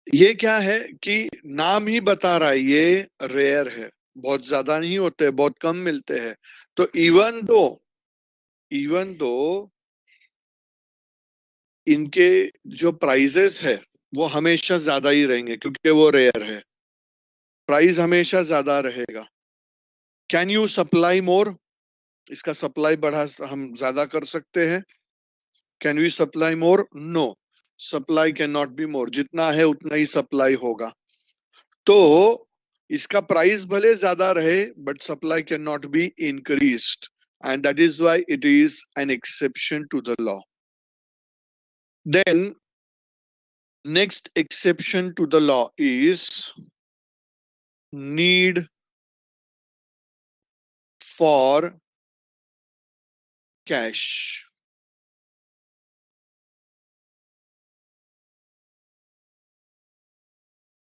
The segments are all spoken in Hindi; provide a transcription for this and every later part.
ये क्या है कि नाम ही बता रहा है ये रेयर है, बहुत ज्यादा नहीं होते, बहुत कम मिलते हैं। तो इवन दो इनके जो प्राइजेस है वो हमेशा ज्यादा ही रहेंगे क्योंकि वो रेयर है, प्राइस हमेशा ज्यादा रहेगा। Can you supply more? इसका सप्लाई बढ़ा हम ज्यादा कर सकते हैं। Can we supply more? No, supply can not be more, जितना है उतना ही सप्लाई होगा। तो इसका प्राइस भले ज्यादा रहे but supply can not be increased, and that is why it is an exception to the law. Then next exception to the law is need for cash.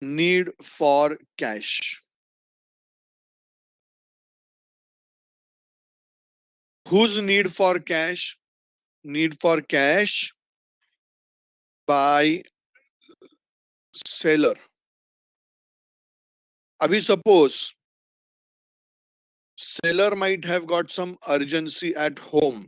Need for cash. Whose need for cash? Need for cash by seller. Abhi suppose seller might have got some urgency at home.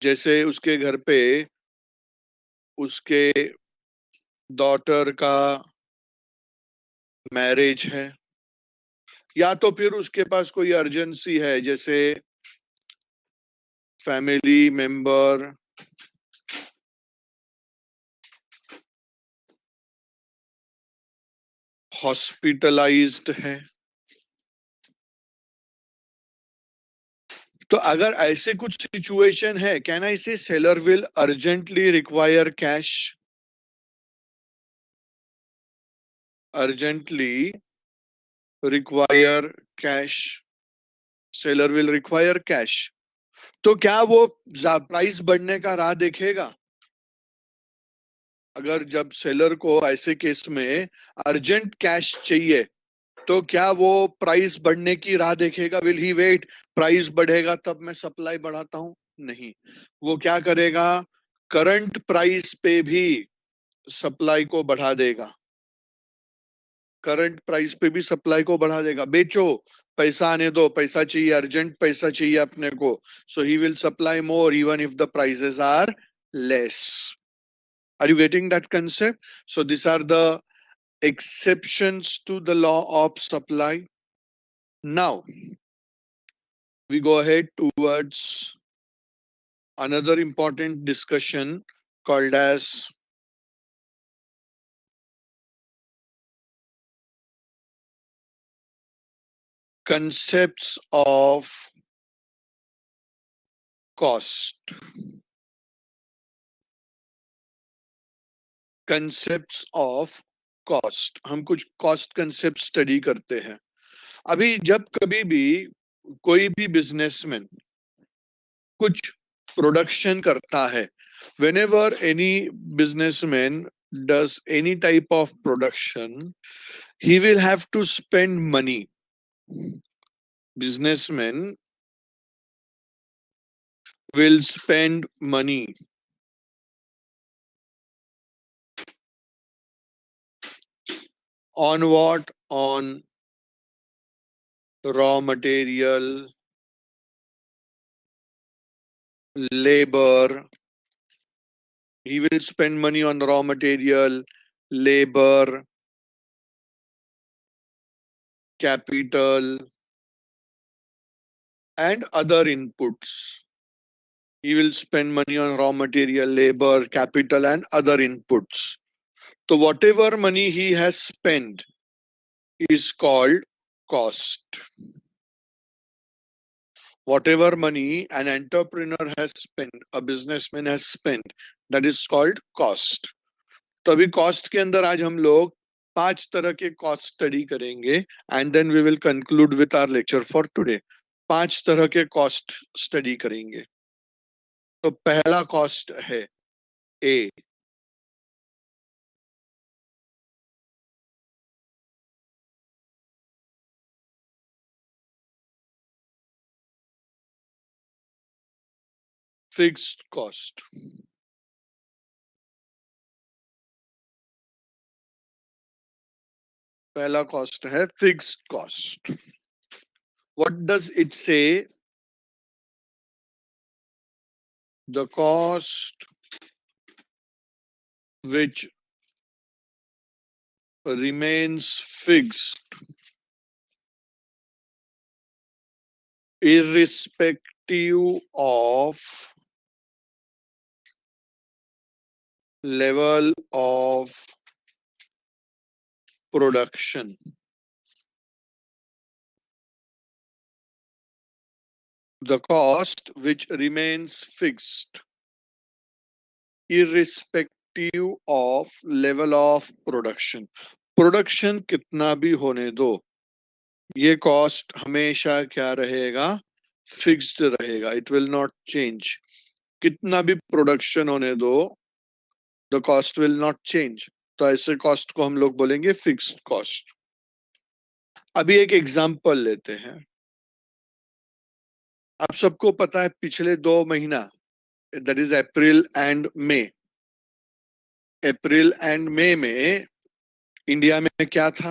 जैसे उसके घर पे उसके डॉटर का मैरिज है, या तो फिर उसके पास कोई अर्जेंसी है, जैसे फैमिली मेंबर हॉस्पिटलाइज्ड है। तो अगर ऐसे कुछ सिचुएशन है, कैन आई से seller will urgently require cash? Urgently require cash, seller will require cash. तो क्या वो प्राइस बढ़ने का राह देखेगा? अगर जब सेलर को ऐसे केस में अर्जेंट कैश चाहिए तो क्या वो प्राइस बढ़ने की राह देखेगा? विल ही वेट प्राइस बढ़ेगा तब मैं सप्लाई बढ़ाता हूं? नहीं, वो क्या करेगा, करंट प्राइस पे भी सप्लाई को बढ़ा देगा। करंट प्राइस पे भी सप्लाई को बढ़ा देगा। बेचो, पैसा आने दो, पैसा चाहिए, अर्जेंट पैसा चाहिए अपने को, so he will supply more even if the prices are less. Are you getting that concept? So this are the exceptions to the law of supply. Now we go ahead towards another important discussion called as concepts of cost. Concepts of cost, हम कुछ cost concept study करते हैं। अभी जब कभी भी कोई भी बिजनेसमैन कुछ प्रोडक्शन करता है, whenever any businessman does any type of production, he will have to spend money. Businessmen will spend money on what? On raw material, labor. He will spend money on raw material, labor, capital, and other inputs. He will spend money on raw material, labor, capital, and other inputs. So whatever money he has spent is called cost. Whatever money an entrepreneur has spent, a businessman has spent, that is called cost. तो अभी कॉस्ट के अंदर आज हम लोग 5 तरह के कॉस्ट स्टडी करेंगे, and then we will conclude with our lecture for today. 5 तरह के कॉस्ट स्टडी करेंगे। तो पहला कॉस्ट है ए, फिक्स्ड कॉस्ट। पहला कॉस्ट है fixed cost. What does it say? The cost which remains fixed irrespective of level of production. The cost which remains fixed irrespective of level of production. Production कितना भी होने दो, ये कॉस्ट हमेशा क्या रहेगा? फिक्स्ड रहेगा. It will not change. कितना भी प्रोडक्शन होने दो, the cost will not change. तो ऐसे कॉस्ट को हम लोग बोलेंगे फिक्स्ड कॉस्ट. अभी एक एग्जांपल लेते हैं. आप सबको पता है पिछले 2 महीना, that is April and May. April and May में इंडिया में क्या था?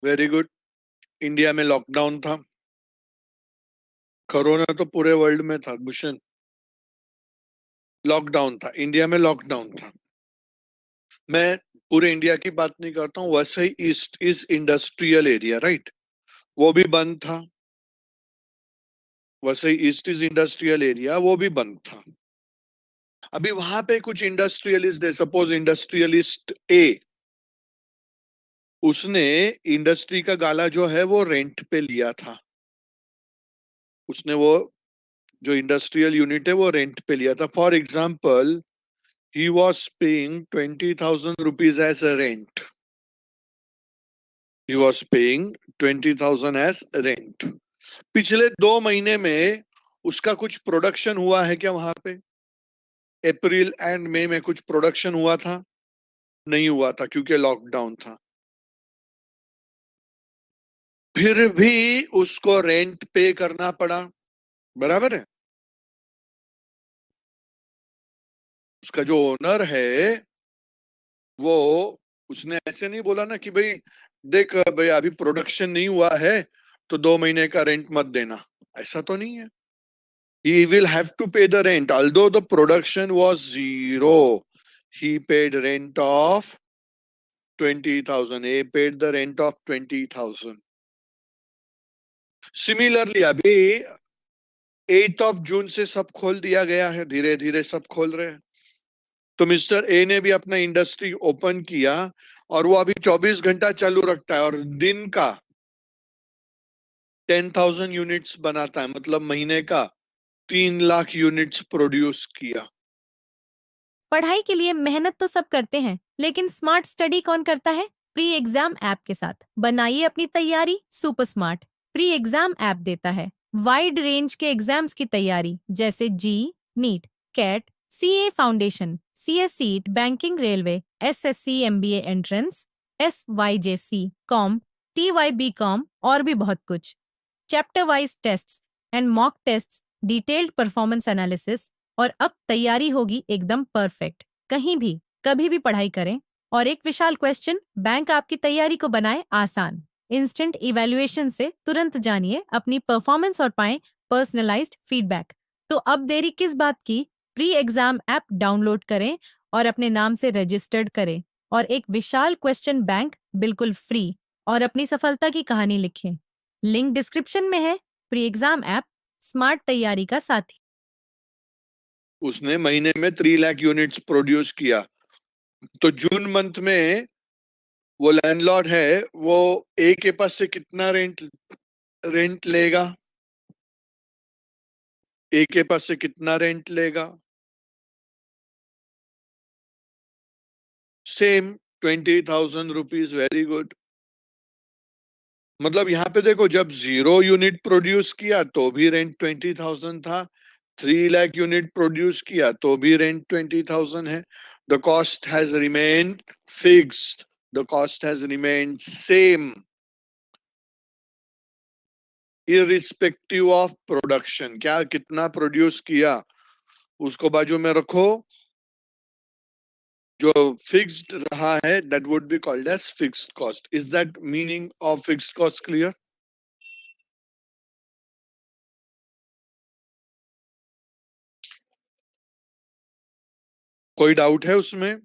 Very good. इंडिया में लॉकडाउन था. कोरोना तो पूरे वर्ल्ड में था भूषण. लॉकडाउन था, इंडिया में लॉकडाउन था. मैं पूरे इंडिया की बात नहीं करता हूँ. वैसे ही east is industrial area, right? वो भी बंद था. वैसे ही ईस्ट इज इंडस्ट्रियल एरिया, वो भी बंद था. अभी वहां पे कुछ इंडस्ट्रियलिस्ट है. सपोज इंडस्ट्रियलिस्ट ए, उसने इंडस्ट्री का गाला जो है वो रेंट पे लिया था. उसने वो जो इंडस्ट्रियल यूनिट है वो रेंट पे लिया था. For example, he was paying 20,000 rupees as a rent. He was paying 20,000 as rent. पिछले 2 महीने में उसका कुछ प्रोडक्शन हुआ है क्या वहां पे? अप्रैल एंड मई में कुछ प्रोडक्शन हुआ था? नहीं हुआ था, क्योंकि लॉकडाउन था. फिर भी उसको रेंट पे करना पड़ा. बराबर है? उसका जो ओनर है, वो उसने ऐसे नहीं बोला ना कि भाई देख भाई अभी प्रोडक्शन नहीं हुआ है तो 2 महीने का रेंट मत देना. ऐसा तो नहीं है. he will have to pay the rent although the production was zero. He paid rent of 20,000. He paid the rent of 20,000. Similarly, अभी 8 ऑफ जून से सब खोल दिया गया है. धीरे धीरे सब खोल रहे हैं. तो मिस्टर ए ने भी अपना इंडस्ट्री ओपन किया और वो अभी 24 घंटा चालू रखता है और दिन का 10,000 यूनिट्स बनाता है. मतलब महीने का 3 लाख यूनिट्स प्रोड्यूस किया. पढ़ाई के लिए मेहनत तो सब करते हैं, लेकिन स्मार्ट स्टडी कौन करता है? प्री एग्जाम ऐप के साथ बनाइए अपनी तैयारी super smart. Pre exam app देता है वाइड रेंज के एग्जाम्स की तैयारी, जैसे JEE, NEET, CAT, CA foundation, CS CSEET, banking, railway, SSC, MBA entrance, SYJC, com, TYB com और भी बहुत कुछ. Chapter wise tests and mock tests, detailed performance analysis, और अब तैयारी होगी एकदम परफेक्ट. कहीं भी कभी भी पढ़ाई करें. और एक विशाल क्वेश्चन बैंक आपकी तैयारी को बनाए आसान. इंस्टेंट इवैल्यूएशन से तुरंत जानिए अपनी परफॉर्मेंस और पाएं पर्सनलाइज्ड फीडबैक. तो अब देरी किस बात की? प्री एग्जाम ऐप डाउनलोड करें और अपने नाम से रजिस्टर्ड करें और एक विशाल क्वेश्चन बैंक बिल्कुल फ्री और अपनी सफलता की कहानी लिखें. लिंक डिस्क्रिप्शन में है. प्री एग्जाम ऐप स्मार्ट तैयारी का साथी. उसने महीने में 3 लाख यूनिट्स प्रोड्यूस किया. तो जून मंथ में वो लैंडलॉर्ड है, वो ए के पास से कितना रेंट रेंट लेगा? ए के पास से कितना रेंट लेगा? Same 20,000 rupees. Very good. मतलब यहाँ पे देखो, जब 0 यूनिट प्रोड्यूस किया तो भी रेंट 20,000 था. 3 लाख यूनिट प्रोड्यूस किया तो भी रेंट 20,000 है. The cost has remained fixed. The cost has remained same irrespective of production. क्या कितना प्रोड्यूस किया उसको बाजू में रखो, जो फिक्स्ड रहा है that would be called as fixed cost. Is that meaning of fixed cost clear? कोई डाउट है उसमें?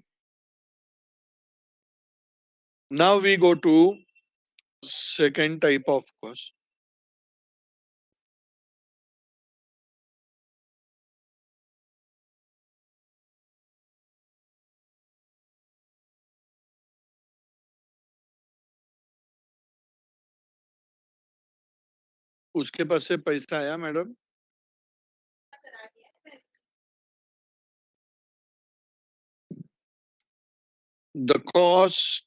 Now we go to second type of cost. उसके पास से पैसा आया madam? The cost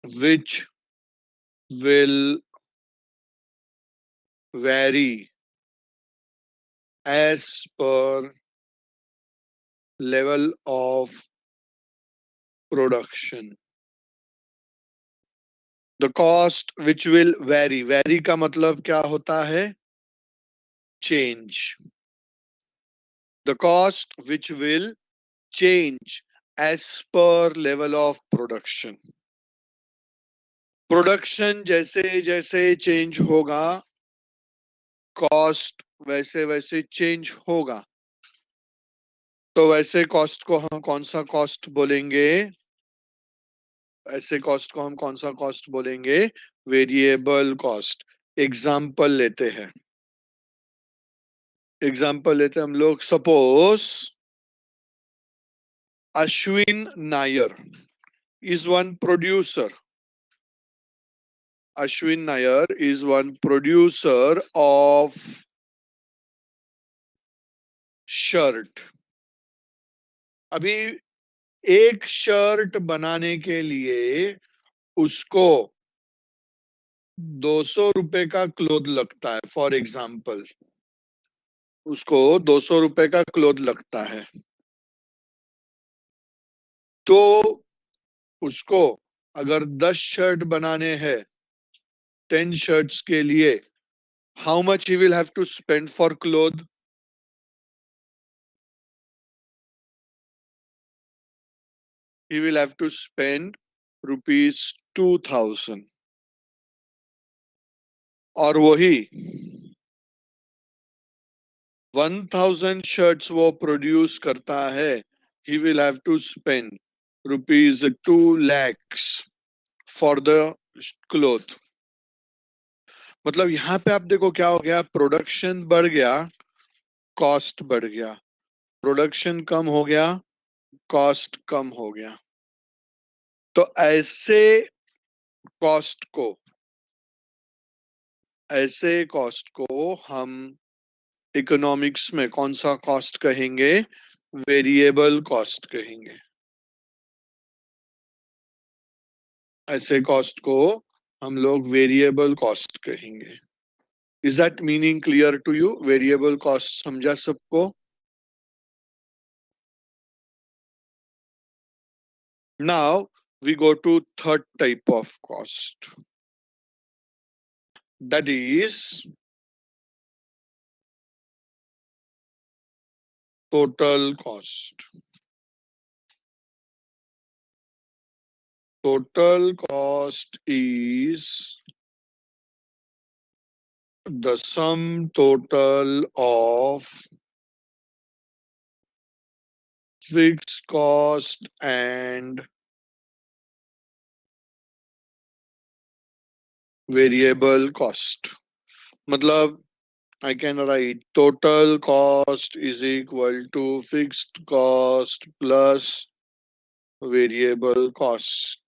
which will vary as per level of production. The cost which will vary. Vary का मतलब क्या होता है? Change. The cost which will change as per level of production. Production जैसे जैसे change होगा, cost वैसे वैसे change होगा. तो वैसे cost को हम कौन सा cost बोलेंगे? ऐसे cost को हम कौन सा cost बोलेंगे? Variable cost. एग्जाम्पल लेते हैं. एग्जाम्पल लेते हैं हम लोग. Suppose Ashwin Nair is one producer. Ashwin Nair is one producer of shirt. अभी एक शर्ट बनाने के लिए उसको 200 रुपए का क्लोथ लगता है. फॉर एग्जाम्पल उसको 200 रुपए का क्लोथ लगता है. तो उसको अगर 10 शर्ट बनाने हैं, 10 शर्ट्स के लिए, how much he will have to spend for cloth? He will have to spend rupees 2000. और वही 1000 shirts वो प्रोड्यूस करता है, he will have to spend rupees 2 lakhs for the cloth. मतलब यहाँ पे आप देखो क्या हो गया, प्रोडक्शन बढ़ गया, कॉस्ट बढ़ गया. प्रोडक्शन कम हो गया, कॉस्ट कम हो गया. तो ऐसे कॉस्ट को हम इकोनॉमिक्स में कौन सा कॉस्ट कहेंगे? वेरिएबल कॉस्ट कहेंगे. ऐसे कॉस्ट को हम लोग वेरिएबल कॉस्ट कहेंगे. Is that meaning clear to you? Variable cost समझा सबको? Now we go to third type of cost, that is total cost. Total cost is the sum total of fixed cost and variable cost. मतलब I can write total cost is equal to fixed cost plus variable cost.